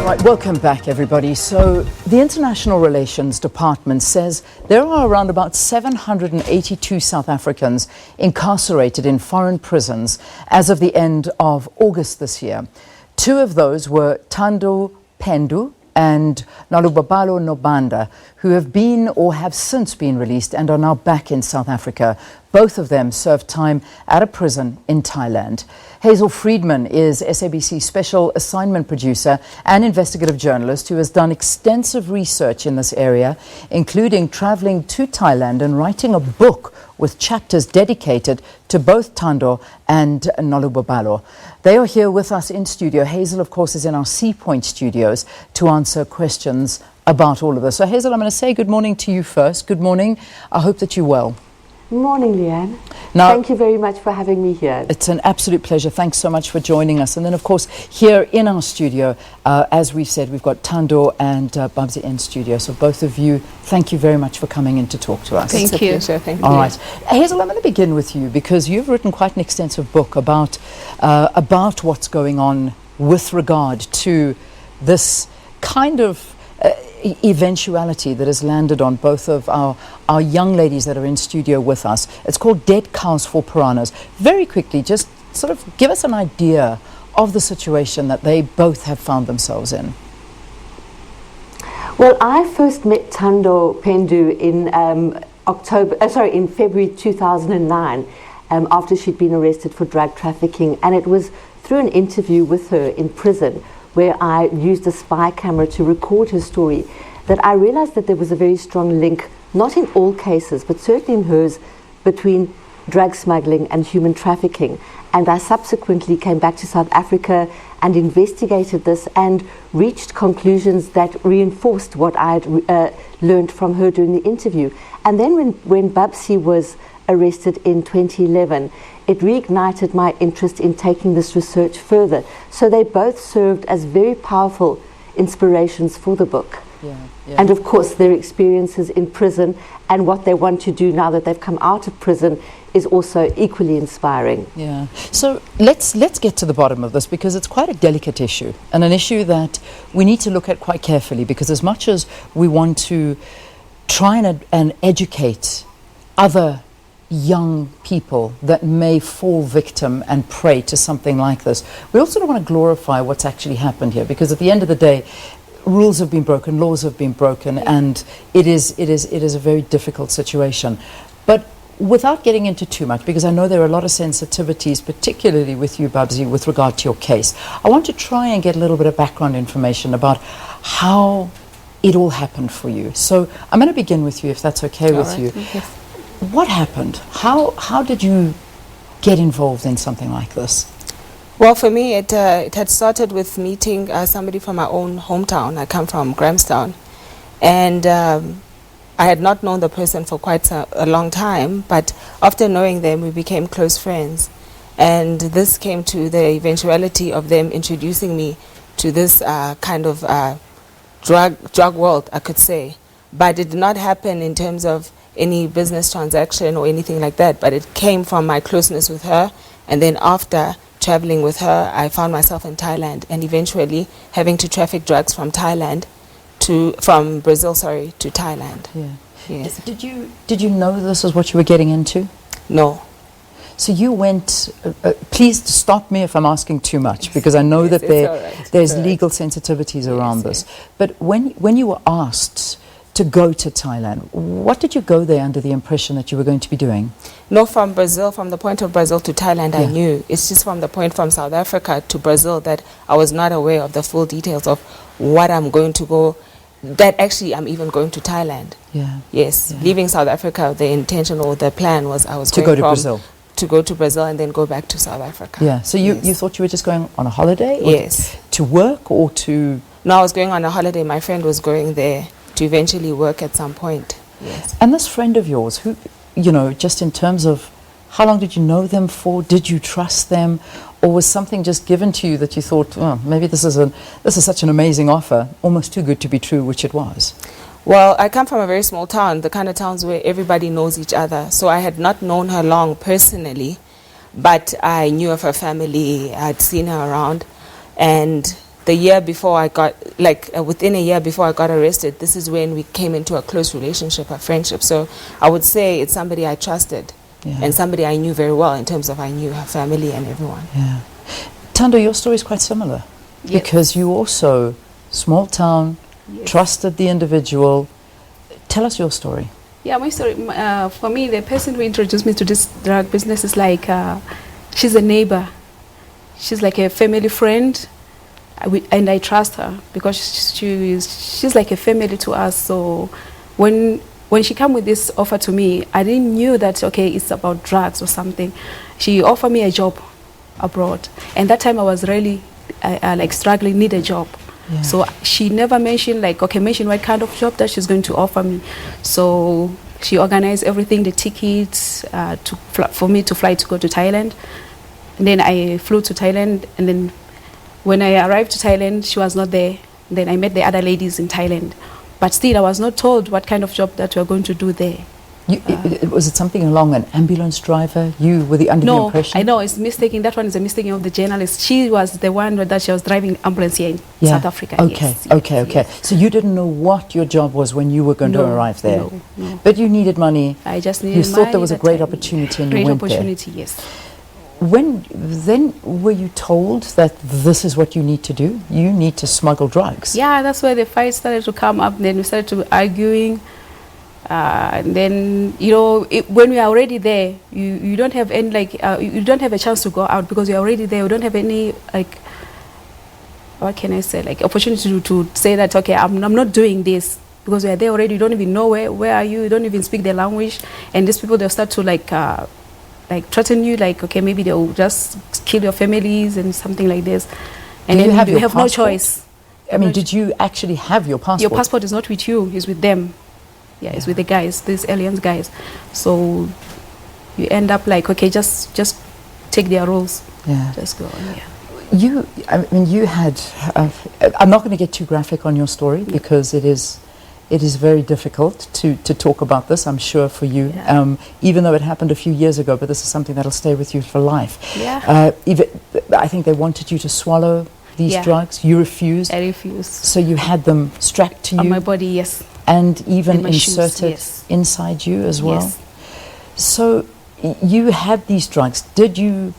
Right, welcome back everybody. So the International Relations Department says there are around about 782 South Africans incarcerated in foreign prisons as of the end of August this year. Two of those were Thando, Pendu and Nolubabalo, Nobanda, who have been or have since been released and are now back in South Africa. Both of them served time at a prison in Thailand. Hazel Friedman is SABC Special Assignment Producer and investigative journalist who has done extensive research in this area, including traveling to Thailand and writing a book with chapters dedicated to both Thando and Nolubabalo. They are here with us in studio. Hazel, of course, is in our Sea Point studios to answer questions about all of this. So, Hazel, I'm going to say good morning to you first. Good morning. I hope that you're well. Morning, Leanne. Now, thank you very much for having me here. It's an absolute pleasure. Thanks so much for joining us. And then, of course, here in our studio, as we've said, we've got Thando and Babzi in studio. So both of you, thank you very much for coming in to talk to us. Thank you. Thank you. All right. Hazel, I'm going to begin with you because you've written quite an extensive book about what's going on with regard to this kind of eventuality that has landed on both of our young ladies that are in studio with us. It's called Dead Cows for Piranhas. Very quickly, just sort of give us an idea of the situation that they both have found themselves in. Well, I first met Thando Pendu in in February 2009, after she'd been arrested for drug trafficking, and it was through an interview with her in prison where I used a spy camera to record her story, that I realized that there was a very strong link, not in all cases, but certainly in hers, between drug smuggling and human trafficking. And I subsequently came back to South Africa and investigated this and reached conclusions that reinforced what I had learned from her during the interview. And then when Babsi was arrested in 2011, it reignited my interest in taking this research further. So they both served as very powerful inspirations for the book. And of course their experiences in prison and what they want to do now that they've come out of prison is also equally inspiring. Yeah. So let's get to the bottom of this, because it's quite a delicate issue and an issue that we need to look at quite carefully, because as much as we want to try and educate other young people that may fall victim and prey to something like this, we also don't want to glorify what's actually happened here, because at the end of the day, rules have been broken, laws have been broken, and it is a very difficult situation. But without getting into too much, because I know there are a lot of sensitivities, particularly with you, Babzi, with regard to your case, I want to try and get a little bit of background information about how it all happened for you. So I'm going to begin with you, if that's okay with you. Okay. What happened? How did you get involved in something like this? Well, for me, it had started with meeting somebody from my own hometown. I come from Grahamstown, and I had not known the person for quite a long time, but after knowing them, we became close friends. And this came to the eventuality of them introducing me to this kind of drug world, I could say. But it did not happen in terms of any business transaction or anything like that, but it came from my closeness with her. And then after traveling with her, I found myself in Thailand, and eventually having to traffic drugs from Brazil to Thailand. Yeah. Yes. Did you know this is what you were getting into? No. So you went, please stop me if I'm asking too much, because I know that there's legal sensitivities around this. But when you were asked to go to Thailand, what did you go there under the impression that you were going to be doing? No, from the point of Brazil to Thailand, I knew. It's just from the point from South Africa to Brazil that I was not aware of the full details of what I'm going to go, that actually I'm even going to Thailand. Yeah. Yes. Yeah. Leaving South Africa, the intention or the plan was I was to go to Brazil. To go to Brazil and then go back to South Africa. Yeah. So you thought you were just going on a holiday? Or yes. To work or to... No, I was going on a holiday. My friend was going there to eventually work at some point. Yes. And this friend of yours, who, you know, just in terms of how long did you know them for? Did you trust them? Or was something just given to you that you thought, oh, maybe this is such an amazing offer, almost too good to be true, which it was? Well, I come from a very small town, the kind of towns where everybody knows each other. So I had not known her long personally, but I knew of her family. I'd seen her around. And the year before I got, within a year before I got arrested, this is when we came into a close relationship, a friendship. So I would say it's somebody I trusted and somebody I knew very well in terms of I knew her family and everyone. Yeah. Thando, your story is quite similar because you also, small town, trusted the individual. Tell us your story. Yeah, my story, for me, the person who introduced me to this drug business is like, she's a neighbor. She's like a family friend. And I trust her because she's like a family to us. So when she came with this offer to me, I didn't knew that, okay, it's about drugs or something. She offered me a job abroad. And that time I was really like struggling, need a job. Yeah. So she never mentioned mention what kind of job that she's going to offer me. So she organized everything, the tickets for me to fly to go to Thailand. And then I flew to Thailand, and then when I arrived to Thailand, she was not there. Then I met the other ladies in Thailand. But still, I was not told what kind of job that we were going to do there. Was it something along an ambulance driver? You were under the impression? No, I know, it's mistaken. That one is a mistake of the journalist. She was the one that she was driving ambulance here in South Africa. Okay, okay. So you didn't know what your job was when you were going to arrive there? No. But you needed money. I just needed money. You thought there was a great opportunity and you went there. Great opportunity, yes. Then were you told that this is what you need to do? You need to smuggle drugs? Yeah, that's where the fight started to come up. Then we started to arguing. And then, when we are already there, you don't have any, you don't have a chance to go out because you're already there. You don't have any, what can I say, opportunity to say that, okay, I'm not doing this because we are there already. You don't even know where are you. You don't even speak the language. And these people, they'll start to, threaten you, okay, maybe they'll just kill your families and something like this. And then you have no choice. I mean, did you actually have your passport? Your passport is not with you, it's with them. Yeah, it's with the guys, these aliens guys. So you end up okay, just take their rules. Yeah. Just go on, You had, I'm not going to get too graphic on your story because it is very difficult to talk about this, I'm sure, for you, even though it happened a few years ago, but this is something that'll stay with you for life. Yeah. I think they wanted you to swallow these drugs. You refused. I refused. So you had them strapped to you? On my body, yes. And even inserted inside you as well? Yes. So you had these drugs. Did you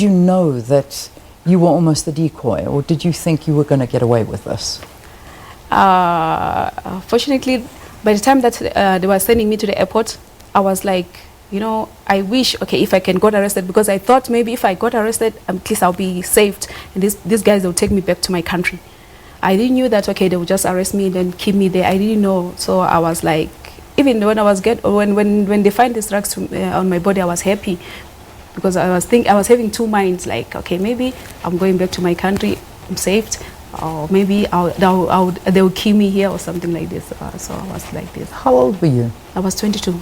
know that you were almost the decoy, or did you think you were going to get away with this? Fortunately, by the time that they were sending me to the airport, I was like, I wish, okay, if I can get arrested, because I thought maybe if I got arrested, at least I'll be saved, and these guys will take me back to my country. I didn't know that, okay, they would just arrest me and then keep me there. I didn't know, so I was like, even when I was when they find these drugs on my body, I was happy because I was having two minds, okay, maybe I'm going back to my country, I'm saved, or maybe they will kill me here or something like this. So I was like this. How old were you? I was 22.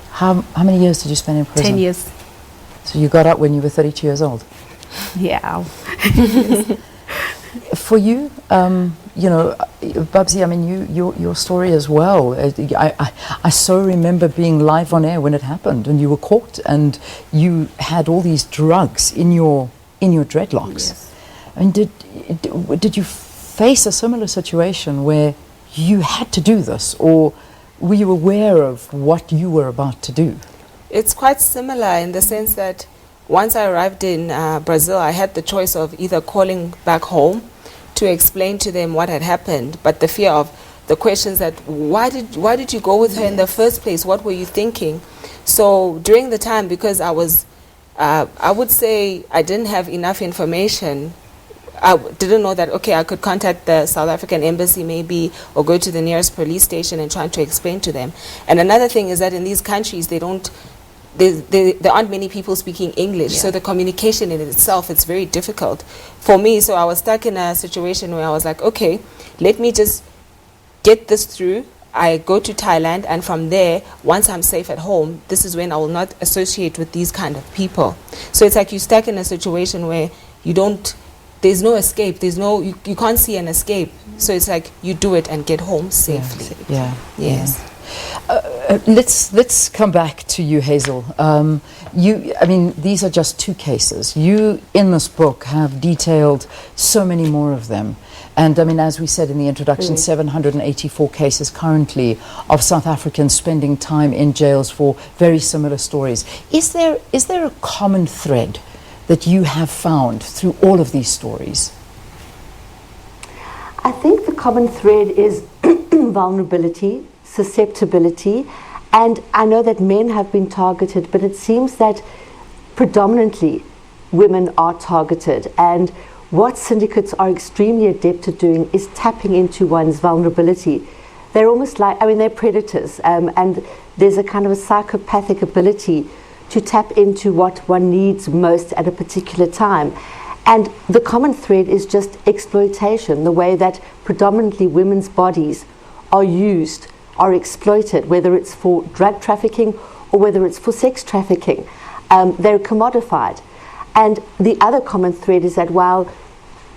How many years did you spend in prison? 10 years. So you got out when you were 32 years old? Yeah. For you, Babsy, I mean, your story as well. I so remember being live on air when it happened, and you were caught, and you had all these drugs in your dreadlocks. Yes. I mean, did you face a similar situation where you had to do this, or were you aware of what you were about to do? It's quite similar in the sense that once I arrived in Brazil, I had the choice of either calling back home to explain to them what had happened, but the fear of the questions that why did you go with her in the first place? What were you thinking? So during the time, because I would say I didn't have enough information. I didn't know that, okay, I could contact the South African embassy maybe, or go to the nearest police station and try to explain to them. And another thing is that in these countries, there aren't many people speaking English, so the communication in itself, it's very difficult for me. So I was stuck in a situation where I was like, okay, let me just get this through. I go to Thailand, and from there, once I'm safe at home, this is when I will not associate with these kind of people. So it's like you're stuck in a situation where there's no escape, you can't see an escape. So it's like you do it and get home safely. Yeah. Yes. Let's come back to you, Hazel. These are just two cases. You, in this book, have detailed so many more of them. And as we said in the introduction, 784 cases currently of South Africans spending time in jails for very similar stories. Is there a common thread that you have found through all of these stories? I think the common thread is vulnerability, susceptibility, and I know that men have been targeted, but it seems that predominantly women are targeted. And what syndicates are extremely adept at doing is tapping into one's vulnerability. They're almost like, they're predators, and there's a kind of a psychopathic ability to tap into what one needs most at a particular time. And the common thread is just exploitation, the way that predominantly women's bodies are used, are exploited, whether it's for drug trafficking or whether it's for sex trafficking. They're commodified. And the other common thread is that while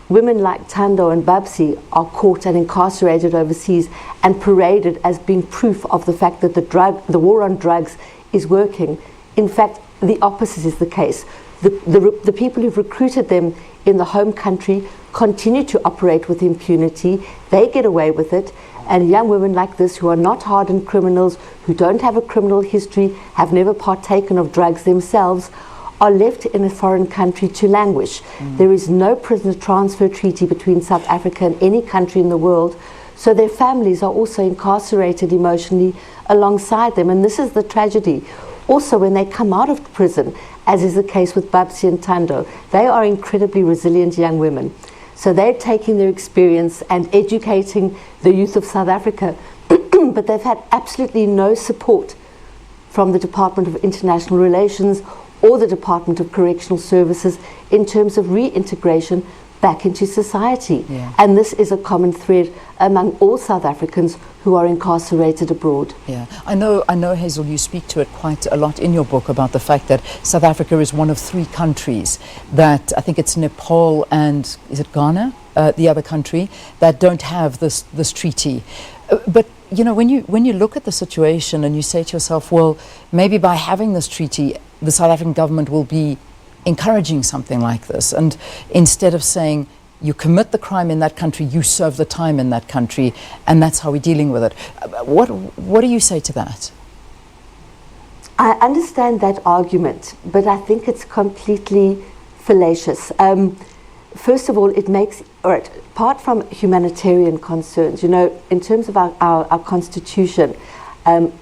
women like Thando and Babsi are caught and incarcerated overseas and paraded as being proof of the fact that the war on drugs is working, in fact, the opposite is the case. The people who've recruited them in the home country continue to operate with impunity. They get away with it. And young women like this, who are not hardened criminals, who don't have a criminal history, have never partaken of drugs themselves, are left in a foreign country to languish. There is no prisoner transfer treaty between South Africa and any country in the world, so their families are also incarcerated emotionally alongside them. And this is the tragedy. Also, when they come out of prison, as is the case with Babsi and Thando, they are incredibly resilient young women. So they're taking their experience and educating the youth of South Africa, but they've had absolutely no support from the Department of International Relations or the Department of Correctional Services in terms of reintegration back into society. Yeah. And this is a common thread among all South Africans who are incarcerated abroad. Yeah, I know, Hazel, you speak to it quite a lot in your book about the fact that South Africa is one of 3 countries that, I think it's Nepal and, is it Ghana, the other country, that don't have this treaty. But when you look at the situation and you say to yourself, well, maybe by having this treaty, the South African government will be encouraging something like this, and instead of saying, you commit the crime in that country, you serve the time in that country, and that's how we're dealing with it. What do you say to that? I understand that argument, but I think it's completely fallacious. First of all, it makes, apart from humanitarian concerns, in terms of our constitution,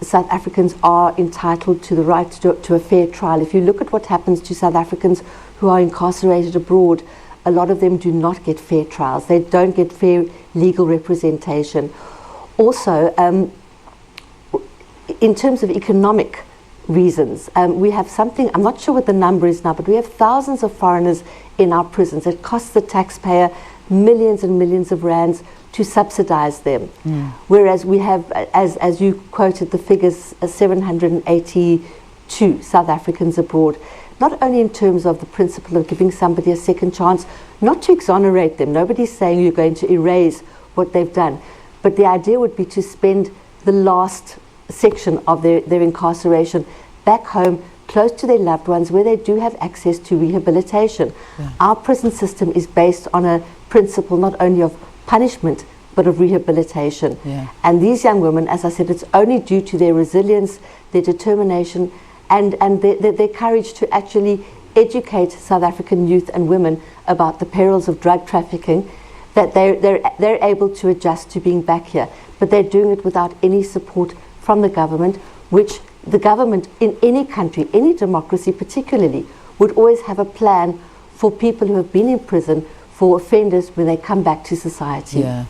South Africans are entitled to the right to a fair trial. If you look at what happens to South Africans who are incarcerated abroad, a lot of them do not get fair trials. They don't get fair legal representation. Also, in terms of economic reasons, we have something, I'm not sure what the number is now, but we have thousands of foreigners in our prisons. It costs the taxpayer millions and millions of rands to subsidize them. Whereas we have, as you quoted the figures, 782 South Africans abroad. Not only in terms of the principle of giving somebody a second chance, not to exonerate them. Nobody's saying you're going to erase what they've done. But the idea would be to spend the last section of their incarceration back home, close to their loved ones, where they do have access to rehabilitation. Yeah. Our prison system is based on a principle not only of punishment, but of rehabilitation. Yeah. And these young women, as I said, it's only due to their resilience, their determination, and their courage to actually educate South African youth and women about the perils of drug trafficking, that they're able to adjust to being back here. But they're doing it without any support from the government, which the government in any country, any democracy particularly, would always have a plan for people who have been in prison, for offenders when they come back to society. Yeah.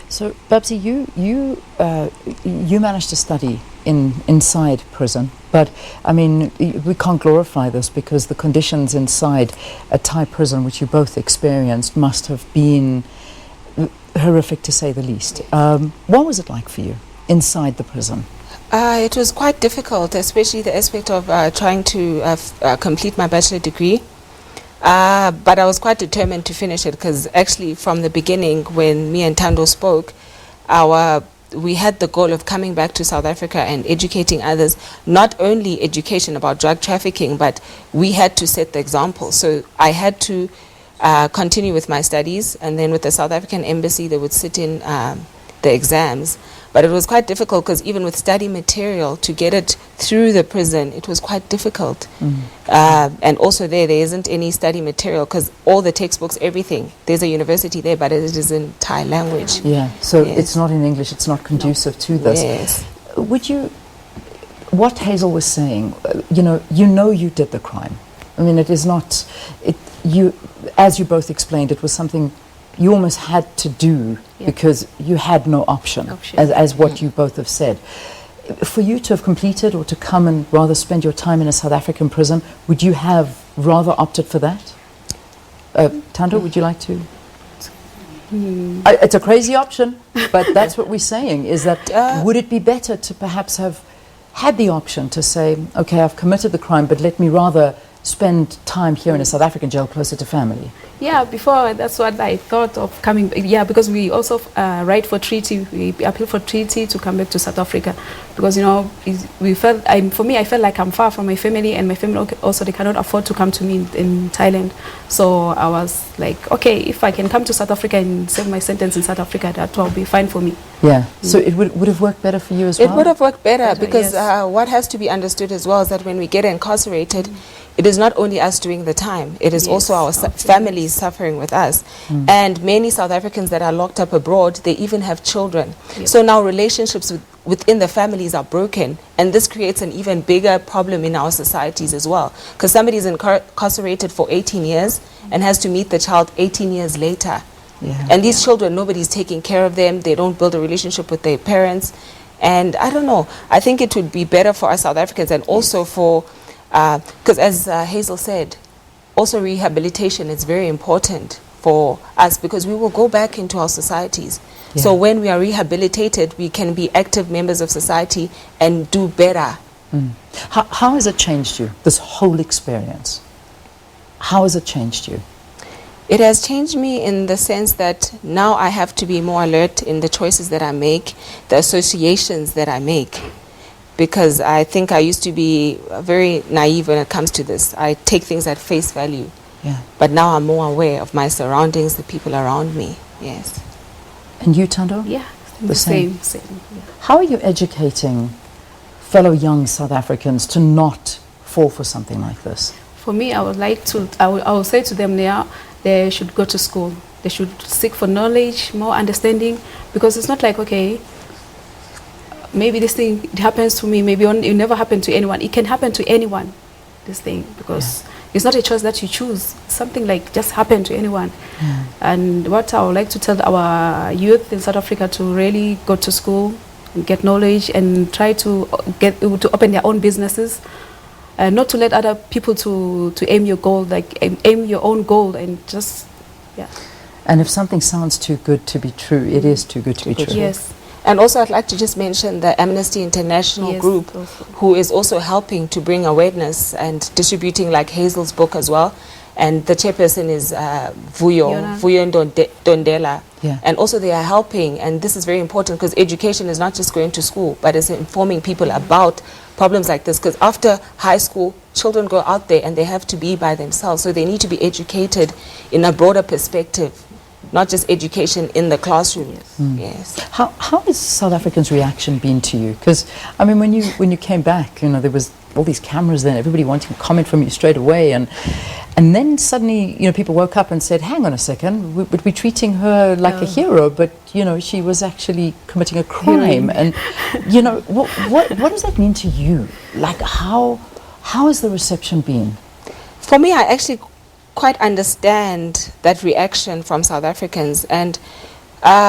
So, Babsi, you managed to study inside prison, but I mean, we can't glorify this because the conditions inside a Thai prison, which you both experienced, must have been horrific to say the least. What was it like for you inside the prison? It was quite difficult, especially the aspect of trying to complete my bachelor degree. But I was quite determined to finish it because actually from the beginning when me and Thando spoke, our we had the goal of coming back to South Africa and educating others, not only education about drug trafficking, but we had to set the example. So I had to continue with my studies, and then with the South African Embassy, they would sit in the exams. But it was quite difficult because even with study material, to get it through the prison, it was quite difficult. And also there isn't any study material because all the textbooks, everything, there's a university there, but it is in Thai language. Yeah, so Yes. it's not in English, it's not conducive to this. Yes. Would you, what Hazel was saying, you know you did the crime. I mean, it is not, as you both explained, it was something you almost had to do because you had no option. As what you both have said. For you to have completed or to come and rather spend your time in a South African prison, would you have rather opted for that? Thando, would you like to? It's a crazy option, but that's what we're saying, is that would it be better to perhaps have had the option to say, okay, I've committed the crime, but let me rather spend time here in a South African jail closer to family? Yeah, before that's what I thought of coming. Yeah, because we also write for treaty. We appeal for treaty to come back to South Africa, because we felt. For me, I felt like I'm far from my family, and my family also they cannot afford to come to me in Thailand. So I was like, okay, if I can come to South Africa and serve my sentence in South Africa, that will be fine for me. Yeah. So it would have worked better for you as well. It would have worked better because yes. What has to be understood as well is that when we get incarcerated, it is not only us doing the time, it is also our families suffering with us. And many South Africans that are locked up abroad, they even have children. So now relationships within the families are broken, and this creates an even bigger problem in our societies as well. Because somebody is incarcerated for 18 years and has to meet the child 18 years later. And these children, nobody's taking care of them, they don't build a relationship with their parents. And I don't know, I think it would be better for us South Africans, and also for because as Hazel said, also rehabilitation is very important for us, because we will go back into our societies. So when we are rehabilitated, we can be active members of society and do better. How has it changed you, this whole experience? How has it changed you? It has changed me in the sense that now I have to be more alert in the choices that I make, the associations that I make. Because I think I used to be very naive when it comes to this. I take things at face value. But now I'm more aware of my surroundings, the people around me. Yes. And you, Thando? Yeah, The same. Yeah. How are you educating fellow young South Africans to not fall for something like this? For me, I would like to. I will say to them now, they should go to school. They should seek for knowledge, more understanding, because it's not like, okay, maybe this thing it happens to me, maybe it never happened to anyone. It can happen to anyone, this thing, because it's not a choice that you choose. Something like just happen to anyone. And what I would like to tell our youth in South Africa, to really go to school and get knowledge and try to open their own businesses, and not to let other people to aim your goal, like aim your own goal, and just And if something sounds too good to be true, it is too good to be true. Yes. And also I'd like to just mention the Amnesty International group, who is also helping to bring awareness and distributing like Hazel's book as well. And the chairperson is Vuyo Ndondela. And also they are helping, and this is very important because education is not just going to school, but it's informing people about problems like this. Because after high school, children go out there and they have to be by themselves. So they need to be educated in a broader perspective, not just education in the classroom. Yes. How has South Africans' reaction been to you? Because I mean, when you came back, there was all these cameras there, everybody wanting to comment from you straight away, and then suddenly people woke up and said, "Hang on a second, we're treating her like a hero, but she was actually committing a crime." And what does that mean to you? Like how has the reception been? For me, I actually quite understand that reaction from South Africans, and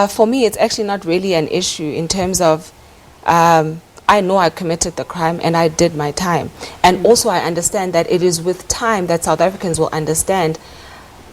for me it's actually not really an issue in terms of I know I committed the crime and I did my time, and also I understand that it is with time that South Africans will understand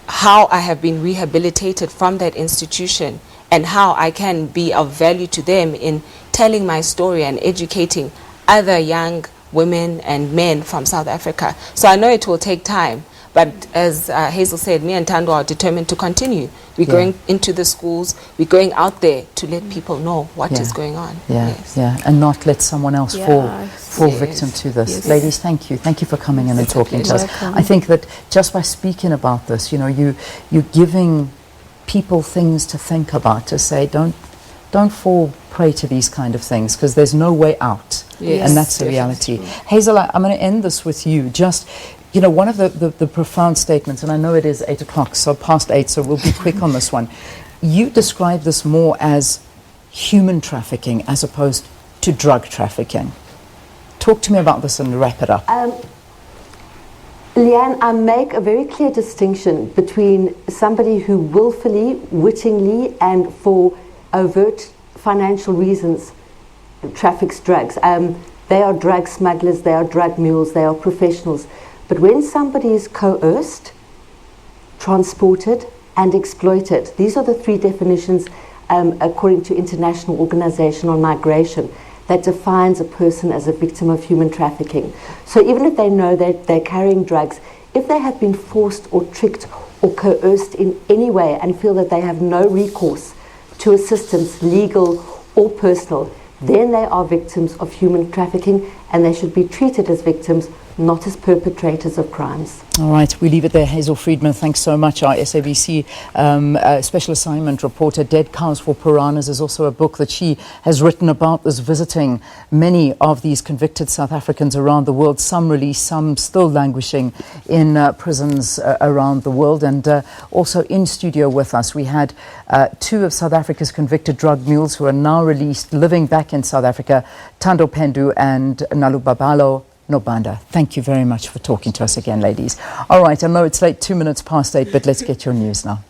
how I have been rehabilitated from that institution and how I can be of value to them in telling my story and educating other young women and men from South Africa. So I know it will take time, But as Hazel said, me and Thando are determined to continue. We're going into the schools, we're going out there to let people know what is going on. And not let someone else fall victim to this. Yes. Ladies, thank you. Thank you for coming in and talking to us. I think that just by speaking about this, you know, you're giving people things to think about, to say, don't fall prey to these kind of things, because there's no way out. Yes, And that's the reality. Hazel, I'm going to end this with you. Just, you know, one of the profound statements, and I know it is 8 o'clock, so past 8, so we'll be quick on this one. You describe this more as human trafficking as opposed to drug trafficking. Talk to me about this and wrap it up. Leanne, I make a very clear distinction between somebody who willfully, wittingly, and for overt financial reasons traffics drugs. They are drug smugglers, they are drug mules, they are professionals. But when somebody is coerced, transported, and exploited, these are the 3 definitions according to International Organization on Migration that defines a person as a victim of human trafficking. So even if they know that they're carrying drugs, if they have been forced or tricked or coerced in any way and feel that they have no recourse to assistance, legal or personal, then they are victims of human trafficking, and they should be treated as victims, not as perpetrators of crimes. All right, we leave it there. Hazel Friedman, thanks so much. Our SABC Special Assignment Reporter. Dead Cows for Piranhas is also a book that she has written about this, visiting many of these convicted South Africans around the world, some released, some still languishing in prisons around the world. And also in studio with us, we had 2 of South Africa's convicted drug mules who are now released, living back in South Africa, Thando Pendu and Nolubabalo Nobanda. Thank you very much for talking to us again, ladies. All right, I know it's late, 2 minutes past 8, but let's get your news now.